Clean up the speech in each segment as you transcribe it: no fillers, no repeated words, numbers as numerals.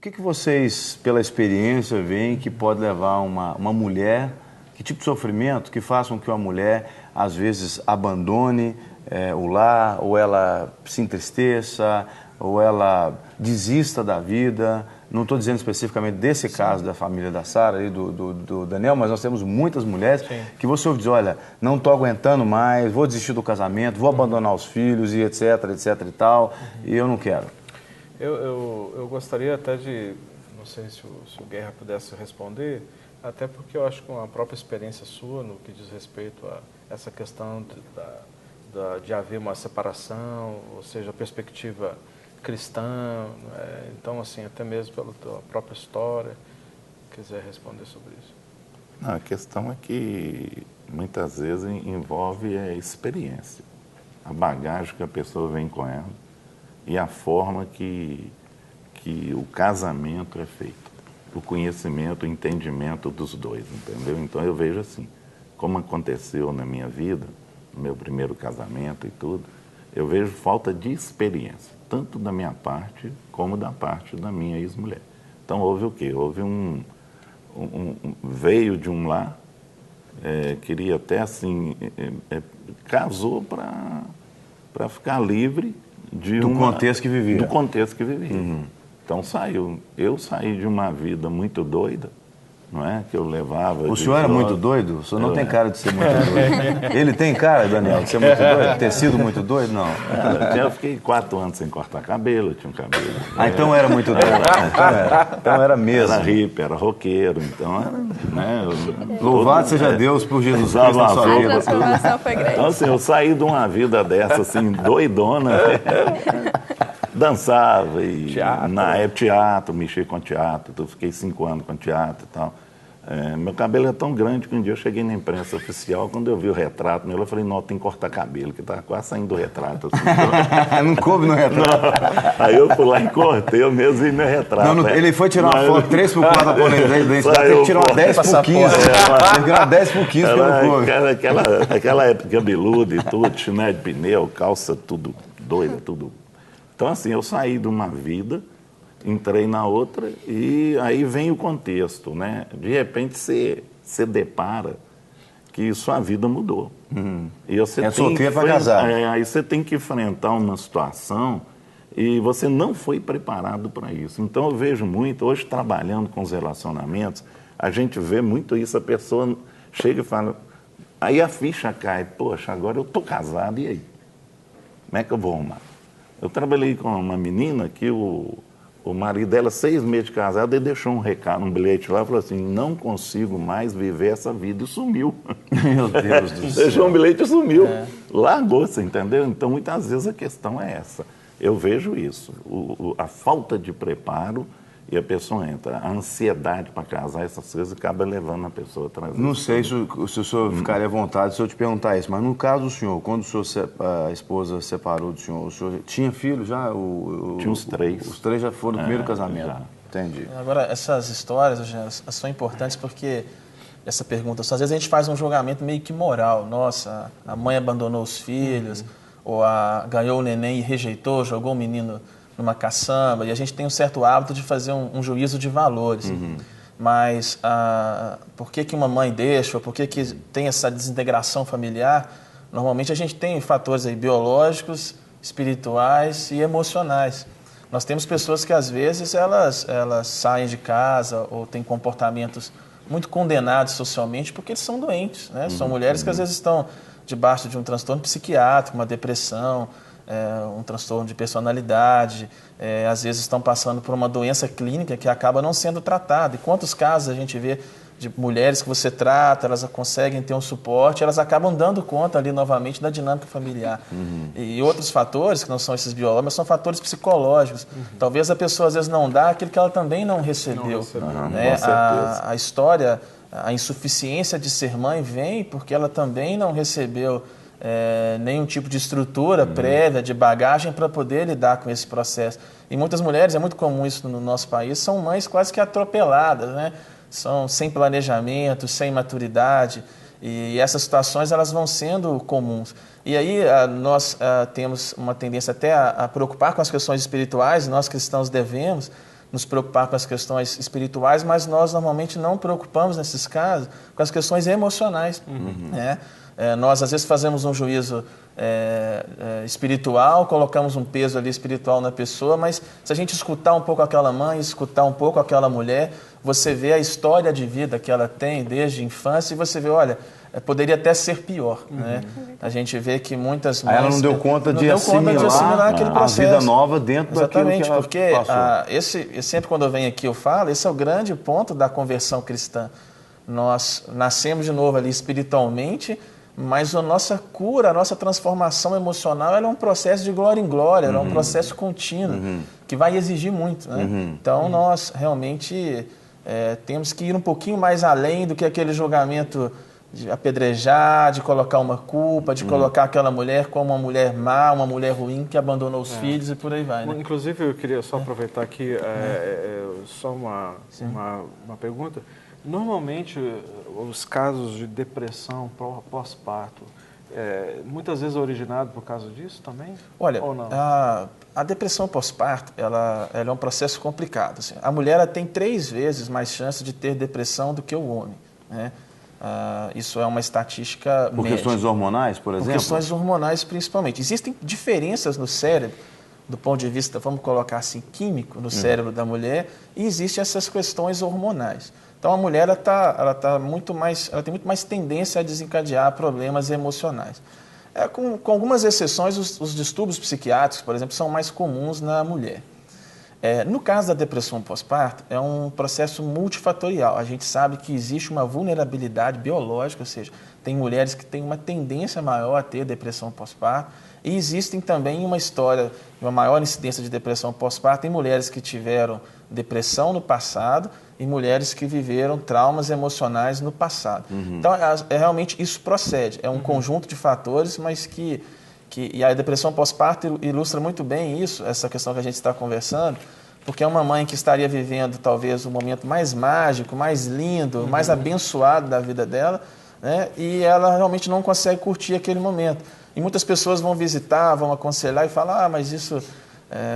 que vocês, pela experiência, veem que pode levar uma mulher, que tipo de sofrimento que faça com que uma mulher, às vezes, abandone o lar, ou ela se entristeça, ou ela desista da vida? Não estou dizendo especificamente desse caso da família da Sara e do Daniel, mas nós temos muitas mulheres que você ouve dizer, olha, não estou aguentando mais, vou desistir do casamento, vou abandonar os filhos e etc e tal, e eu não quero. Eu gostaria até de, não sei se o Guerra pudesse responder, até porque eu acho que uma própria experiência sua no que diz respeito a essa questão de haver uma separação, ou seja, a perspectiva cristã, então assim, até mesmo pela tua própria história, quiser responder sobre isso. Não, a questão é que muitas vezes envolve a experiência, a bagagem que a pessoa vem com ela e a forma que o casamento é feito, o conhecimento, o entendimento dos dois, entendeu? Então eu vejo assim, como aconteceu na minha vida, no meu primeiro casamento e tudo, eu vejo falta de experiência, tanto da minha parte como da parte da minha ex-mulher. Então houve o quê? Houve veio de um lar, queria até assim, casou para ficar livre do contexto que vivia. Do contexto que vivia. Uhum. Então eu saí de uma vida muito doida, não é? Que eu levava... O senhor era muito doido? O senhor não tem cara de ser muito doido. Ele tem cara, Daniel, de ser muito doido? Ter sido muito doido? Não. Eu fiquei 4 anos sem cortar cabelo, eu tinha um cabelo... então era muito doido. Então era mesmo. Era hippie, era roqueiro, então era... Né, louvado seja Deus por Jesus Cristo na sua vida. A transformação foi grande. Então assim, eu saí de uma vida dessa, assim, doidona... Dançava e na época teatro, mexia com teatro, eu fiquei 5 anos com teatro e tal. Meu cabelo é tão grande que um dia eu cheguei na imprensa oficial, quando eu vi o retrato nele, eu falei, não, tem que cortar cabelo, que tá quase saindo do retrato. Assim, não coube no retrato. Não. Aí eu fui lá e cortei, eu mesmo vi meu retrato. Não, ele foi tirar uma foto 3x4 da identidade, tem que tirar uma 10x15. Tem que tirar uma 10x15 pelo couro. Aquela época cabeludo e tudo, chinelo de pneu, calça tudo doida, tudo. Então assim, eu saí de uma vida, entrei na outra e aí vem o contexto, né? De repente você depara que sua vida mudou. E você solteiro para casar. Aí você tem que enfrentar uma situação e você não foi preparado para isso. Então eu vejo muito, hoje trabalhando com os relacionamentos, a gente vê muito isso, a pessoa chega e fala, aí a ficha cai, poxa, agora eu estou casado, e aí? Como é que eu vou arrumar? Eu trabalhei com uma menina que o marido dela, 6 meses de casado, ele deixou um recado, um bilhete lá, falou assim, não consigo mais viver essa vida, e sumiu. Meu Deus do céu. Deixou um bilhete e sumiu. Largou, você entendeu? Então, muitas vezes a questão é essa. Eu vejo isso, a falta de preparo, e a pessoa entra, a ansiedade para casar, essas coisas, acaba levando a pessoa a trazer. Não sei se o senhor ficaria à vontade se eu te perguntar isso, mas no caso do senhor, quando a esposa separou do senhor, o senhor tinha filho já? Tinha uns 3. Os 3 já foram no primeiro casamento? Já. Entendi. Agora, essas histórias são importantes porque, essa pergunta, às vezes a gente faz um julgamento meio que moral. Nossa, a mãe abandonou os filhos, ou ganhou o neném e rejeitou, jogou o menino numa caçamba, e a gente tem um certo hábito de fazer um juízo de valores. Mas por que uma mãe deixa, ou por que tem essa desintegração familiar? Normalmente a gente tem fatores aí biológicos, espirituais e emocionais. Nós temos pessoas que às vezes elas saem de casa ou têm comportamentos muito condenados socialmente porque eles são doentes, né? São mulheres que às vezes estão debaixo de um transtorno psiquiátrico, uma depressão, um transtorno de personalidade, às vezes estão passando por uma doença clínica que acaba não sendo tratada. E quantos casos a gente vê de mulheres que você trata, elas conseguem ter um suporte, elas acabam dando conta ali novamente da dinâmica familiar. E outros fatores, que não são esses biológicos, mas são fatores psicológicos. Talvez a pessoa às vezes não dá aquilo que ela também não recebeu. Né? A história, a insuficiência de ser mãe vem porque ela também não recebeu nenhum tipo de estrutura prévia, de bagagem para poder lidar com esse processo. E muitas mulheres, é muito comum isso no nosso país, são mães quase que atropeladas, né? São sem planejamento, sem maturidade, e essas situações elas vão sendo comuns. E aí nós temos uma tendência até a preocupar com as questões espirituais, nós cristãos devemos, nos preocupar com as questões espirituais, mas nós normalmente não preocupamos nesses casos com as questões emocionais. Né? Nós às vezes fazemos um juízo espiritual, colocamos um peso ali espiritual na pessoa, mas se a gente escutar um pouco aquela mãe, escutar um pouco aquela mulher, você vê a história de vida que ela tem desde a infância e você vê, olha, poderia até ser pior. Né? A gente vê que muitas mães... Ela não deu conta de assimilar aquele processo. A vida nova dentro daquilo que ela porque passou. sempre quando eu venho aqui eu falo, esse é o grande ponto da conversão cristã. Nós nascemos de novo ali espiritualmente, mas a nossa cura, a nossa transformação emocional, ela é um processo de glória em glória, ela é um processo contínuo, que vai exigir muito. Né? Então, nós realmente temos que ir um pouquinho mais além do que aquele julgamento de apedrejar, de colocar uma culpa, de colocar aquela mulher como uma mulher má, uma mulher ruim, que abandonou os filhos e por aí vai. Né? Inclusive, eu queria só aproveitar aqui, só uma pergunta. Normalmente, os casos de depressão pós-parto, muitas vezes originado por causa disso também? Olha, ou não? A depressão pós-parto, ela é um processo complicado. Assim. A mulher ela tem 3 vezes mais chance de ter depressão do que o homem. Né? Isso é uma estatística Por média. questões hormonais, por exemplo? Por questões hormonais, principalmente. Existem diferenças no cérebro, do ponto de vista, vamos colocar assim, químico, no cérebro da mulher, e existem essas questões hormonais. Então, a mulher ela tem muito mais tendência a desencadear problemas emocionais. Com algumas exceções, os distúrbios psiquiátricos, por exemplo, são mais comuns na mulher. No caso da depressão pós-parto, é um processo multifatorial. A gente sabe que existe uma vulnerabilidade biológica, ou seja, tem mulheres que têm uma tendência maior a ter depressão pós-parto, e existem também uma história de uma maior incidência de depressão pós-parto em mulheres que tiveram depressão no passado e mulheres que viveram traumas emocionais no passado. Então, realmente isso procede. É um conjunto de fatores, mas e a depressão pós-parto ilustra muito bem isso, essa questão que a gente está conversando, porque é uma mãe que estaria vivendo talvez o momento mais mágico, mais lindo, mais abençoado da vida dela, né? E ela realmente não consegue curtir aquele momento. E muitas pessoas vão visitar, vão aconselhar e falar, mas isso...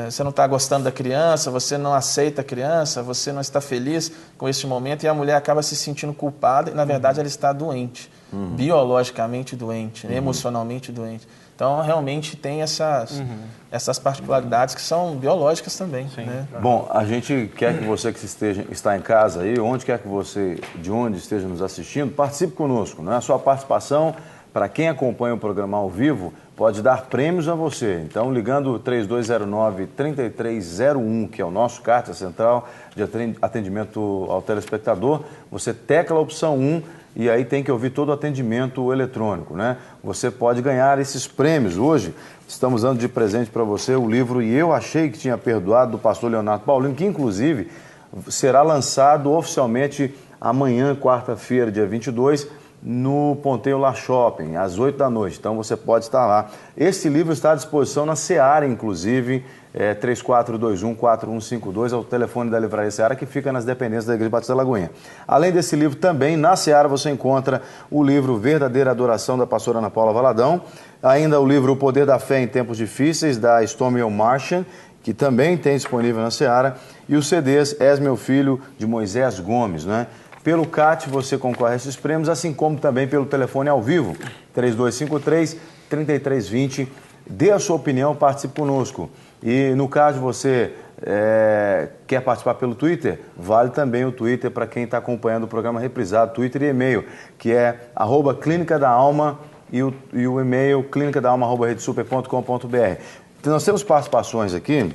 você não está gostando da criança, você não aceita a criança, você não está feliz com esse momento, e a mulher acaba se sentindo culpada, e na verdade ela está doente, biologicamente doente, emocionalmente doente. Então, realmente tem essas particularidades que são biológicas também. Né? Bom, a gente quer que você que está em casa aí, onde quer que você, de onde esteja nos assistindo, participe conosco. Não é? A sua participação, para quem acompanha o programa ao vivo, pode dar prêmios a você. Então, ligando 3209-3301, que é o nosso carta central de atendimento ao telespectador, você tecla a opção 1 e aí tem que ouvir todo o atendimento eletrônico, né? Você pode ganhar esses prêmios. Hoje, estamos dando de presente para você o livro E Eu Achei Que Tinha Perdoado, do pastor Leonardo Paulino, que inclusive será lançado oficialmente amanhã, quarta-feira, dia 22, no Ponteio La Shopping, às 8 da noite. Então você pode estar lá. Esse livro está à disposição na Seara, inclusive, 3421-4152, é o telefone da Livraria Seara, que fica nas dependências da Igreja Batista da Lagoinha. Além desse livro, também na Seara você encontra o livro Verdadeira Adoração, da pastora Ana Paula Valadão, ainda o livro O Poder da Fé em Tempos Difíceis, da Stormy Martian, que também tem disponível na Seara, e os CDs És Meu Filho, de Moisés Gomes, né? Pelo CAT você concorre a esses prêmios, assim como também pelo telefone ao vivo, 3253-3320. Dê a sua opinião, participe conosco. E no caso você quer participar pelo Twitter, vale também o Twitter para quem está acompanhando o programa reprisado, Twitter e e-mail, que é @Clínica da Alma e o e-mail clinicadaalma@redesuper.com.br. Então, nós temos participações aqui,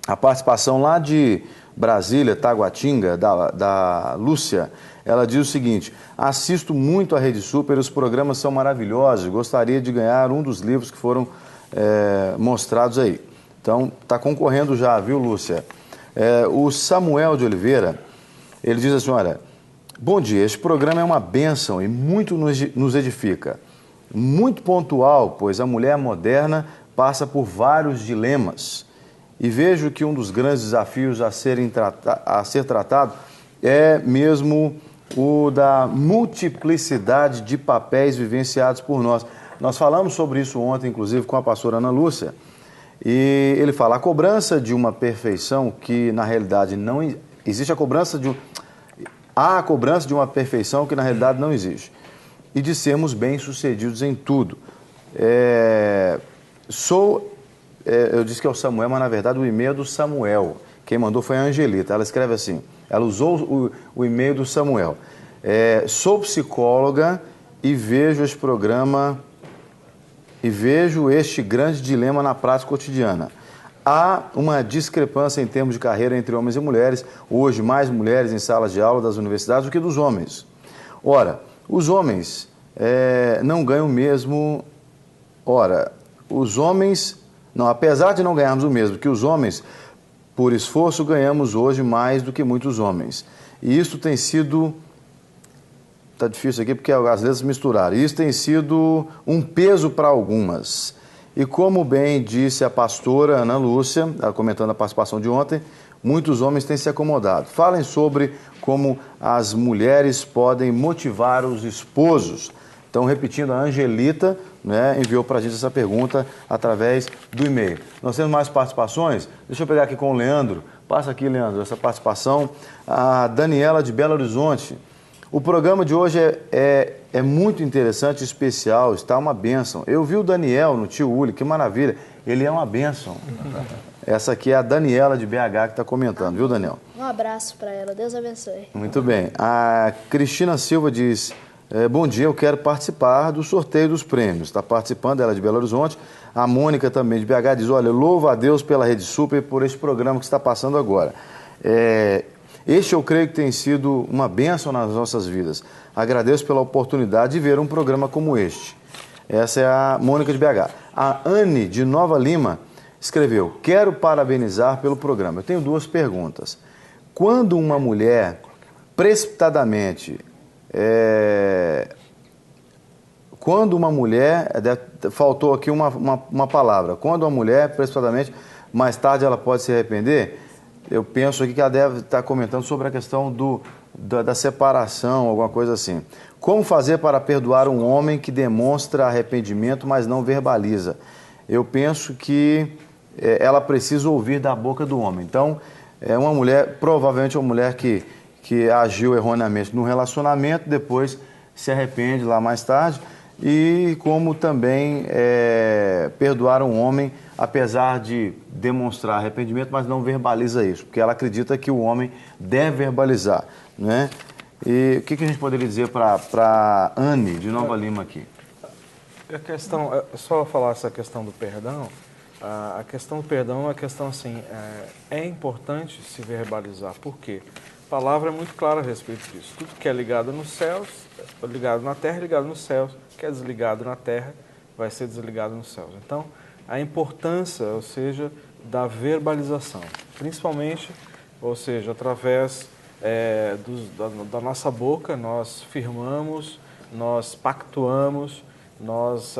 a participação lá de Brasília, Taguatinga, da Lúcia. Ela diz o seguinte: assisto muito a Rede Super, os programas são maravilhosos, gostaria de ganhar um dos livros que foram mostrados aí. Então, está concorrendo já, viu, Lúcia? O Samuel de Oliveira, ele diz assim, olha, bom dia, este programa é uma bênção e muito nos edifica. Muito pontual, pois a mulher moderna passa por vários dilemas. E vejo que um dos grandes desafios a ser tratado é mesmo o da multiplicidade de papéis vivenciados por nós. Nós falamos sobre isso ontem, inclusive, com a pastora Ana Lúcia, E ele fala, a cobrança de uma perfeição que na realidade não existe, há a cobrança de uma perfeição que na realidade não existe, e de sermos bem-sucedidos em tudo. Eu disse que é o Samuel, mas na verdade o e-mail é do Samuel. Quem mandou foi a Angelita. Ela escreve assim, ela usou o e-mail do Samuel. Sou psicóloga e vejo esse programa e vejo este grande dilema na prática cotidiana. Há uma discrepância em termos de carreira entre homens e mulheres. Hoje, mais mulheres em salas de aula das universidades do que dos homens. Ora, os homens não ganham o mesmo... os homens... Não, apesar de não ganharmos o mesmo que os homens, por esforço ganhamos hoje mais do que muitos homens. E isso tem sido... Está difícil aqui porque as letras misturaram. Isso tem sido um peso para algumas. E como bem disse a pastora Ana Lúcia, comentando a participação de ontem, muitos homens têm se acomodado. Falem sobre como as mulheres podem motivar os esposos. Então, repetindo, a Angelita, né, enviou para a gente essa pergunta através do e-mail. Nós temos mais participações? Deixa eu pegar aqui com o Leandro. Passa aqui, Leandro, essa participação. A Daniela de Belo Horizonte. O programa de hoje é muito interessante e especial, está uma bênção. Eu vi o Daniel no Tio Uli, que maravilha. Ele é uma bênção. Essa aqui é a Daniela de BH que está comentando, viu, Daniel? Um abraço para ela, Deus abençoe. Muito bem. A Cristina Silva diz, bom dia, eu quero participar do sorteio dos prêmios. Está participando, ela é de Belo Horizonte. A Mônica também de BH diz, olha, louva a Deus pela Rede Super e por esse programa que está passando agora. Este eu creio que tem sido uma bênção nas nossas vidas. Agradeço pela oportunidade de ver um programa como este. Essa é a Mônica de BH. A Anne de Nova Lima escreveu, quero parabenizar pelo programa. Eu tenho duas perguntas. Quando uma mulher precipitadamente... faltou aqui uma palavra. Quando uma mulher precipitadamente, mais tarde ela pode se arrepender... Eu penso aqui que ela deve estar comentando sobre a questão da separação, alguma coisa assim. Como fazer para perdoar um homem que demonstra arrependimento, mas não verbaliza? Eu penso que ela precisa ouvir da boca do homem. Então, uma mulher, provavelmente uma mulher que agiu erroneamente no relacionamento, depois se arrepende lá mais tarde. E como também perdoar um homem, apesar de demonstrar arrependimento, mas não verbaliza isso, porque ela acredita que o homem deve verbalizar, né? E o que a gente poderia dizer para Anne, de Nova Lima aqui? A questão, só falar essa questão do perdão, a questão do perdão é uma questão assim, é importante se verbalizar, por quê? A palavra é muito clara a respeito disso, tudo que é ligado nos céus, ligado na terra, ligado nos céus, que é desligado na terra, vai ser desligado nos céus. Então, a importância, ou seja, da verbalização, principalmente, ou seja, através da nossa boca, nós firmamos, nós pactuamos, nós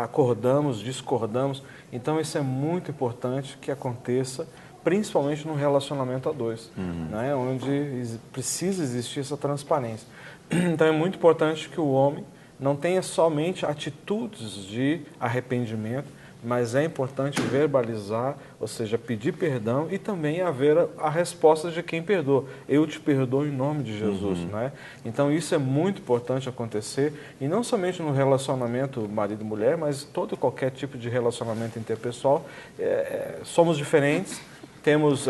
acordamos, discordamos. Então, isso é muito importante que aconteça, principalmente no relacionamento a dois, né, onde precisa existir essa transparência. Então, é muito importante que o homem não tenha somente atitudes de arrependimento, mas é importante verbalizar, ou seja, pedir perdão e também haver a resposta de quem perdoa. Eu te perdoo em nome de Jesus, né? Então isso é muito importante acontecer, e não somente no relacionamento marido e mulher, mas todo qualquer tipo de relacionamento interpessoal. Somos diferentes, temos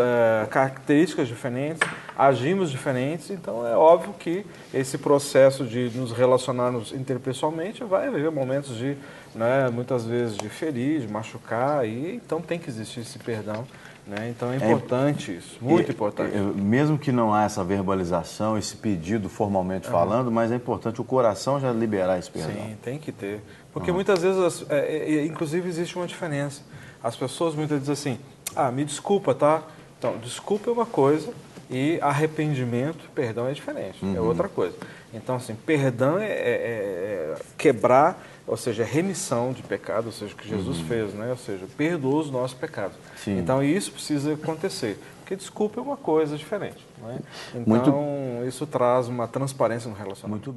características diferentes, agimos diferentes, então é óbvio que esse processo de nos relacionarmos interpessoalmente vai haver momentos de, né, muitas vezes, de ferir, de machucar, e então tem que existir esse perdão, né? Então é importante isso, muito importante. Mesmo que não há essa verbalização, esse pedido formalmente falando, mas é importante o coração já liberar esse perdão. Sim, tem que ter, porque muitas vezes, inclusive, existe uma diferença. As pessoas muitas vezes dizem assim, me desculpa, tá? Então, desculpa é uma coisa e arrependimento, perdão é diferente, é outra coisa. Então, assim, perdão é quebrar, ou seja, remissão de pecado, ou seja, o que Jesus fez, né? Ou seja, perdoa os nossos pecados. Sim. Então, isso precisa acontecer, porque desculpa é uma coisa diferente, né? Então, isso traz uma transparência no relacionamento. Muito bem.